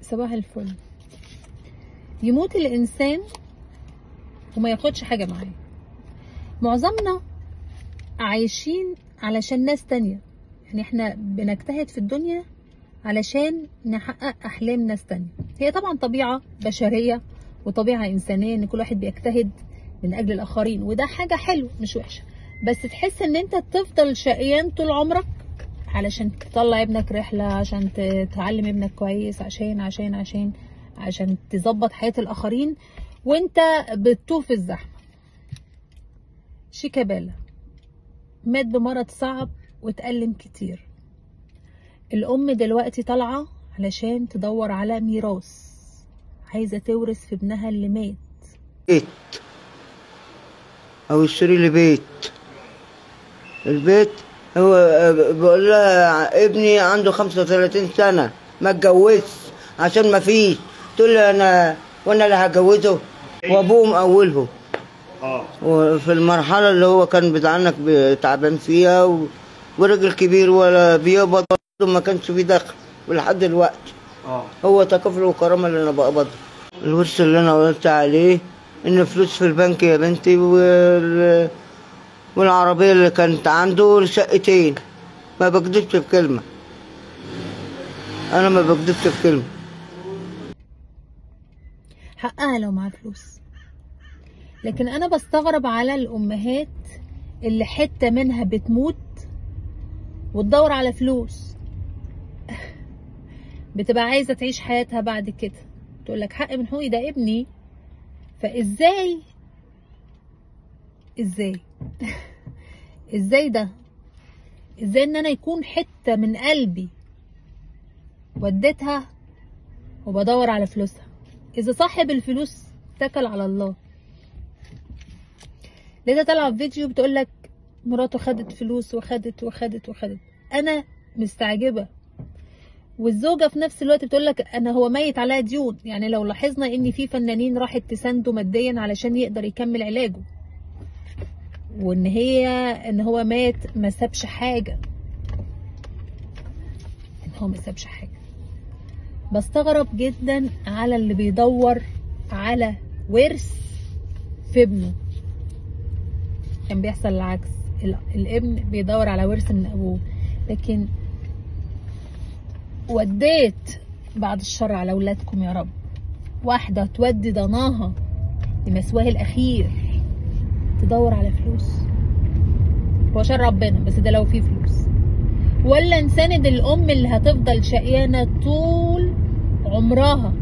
صباح الفل. يموت الانسان وما ياخدش حاجه معاه. معظمنا عايشين علشان ناس تانية، يعني احنا بنجتهد في الدنيا علشان نحقق احلام ناس تانية. هي طبعا طبيعه بشريه وطبيعه انسانيه ان كل واحد بيجتهد من اجل الاخرين، وده حاجه حلوه مش وحشه، بس تحس ان انت تفضل شقيان طول عمرك علشان تطلع ابنك رحله، عشان تعلم ابنك كويس، عشان تظبط حياه الاخرين، وانت بتطوف في الزحمه. شيكابالا مات بمرض صعب واتألم كتير. الام دلوقتي طالعه علشان تدور على ميراث، عايزه تورث في ابنها اللي مات. بيت او يشتري لي بيت. البيت هو بقول لها ابني عنده 35 سنه ما اتجوزش عشان ما فيش. تقول لي وانا اللي هجوزه، وابوه مقوله. وفي المرحله اللي هو كان بتاعنا تعبان فيها وراجل كبير ولا بيقبض، ما كانش فيه دخل ولحد دلوقتي. هو تكافل وكرامه اللي انا بقبضه. الورث اللي انا قلت عليه ان فلوس في البنك يا بنتي، والعربيه اللي كانت عنده شقتين. ما بكدبش بكلمه، انا ما بكدبش بكلمه. حقها لو معاه فلوس، لكن انا بستغرب على الامهات اللي حته منها بتموت وتدور على فلوس. بتبقى عايزه تعيش حياتها بعد كده، تقول لك حق من حقوقي، ده ابني. فازاي ازاي ده؟ ازاي ان انا يكون حته من قلبي وديتها وبدور على فلوسها؟ اذا صاحب الفلوس اتكل على الله. لقيتها طالعه في فيديو بتقول لك مراته خدت فلوس وخدت. انا مستعجبه. والزوجه في نفس الوقت بتقول لك انا هو ميت عليها ديون. يعني لو لاحظنا ان في فنانين راحت تسنده ماديا علشان يقدر يكمل علاجه، وان هو مات ما سابش حاجه. بستغرب جدا على اللي بيدور على ورث في ابنه. كان بيحصل العكس، الابن بيدور على ورث من ابوه. لكن وديت بعد الشر على اولادكم يا رب واحده تودي ضناها لمسواها الاخير تدور على فلوس. هو شر ربنا، بس ده لو فيه فلوس. ولا نساند الام اللي هتفضل شقيانه طول عمرها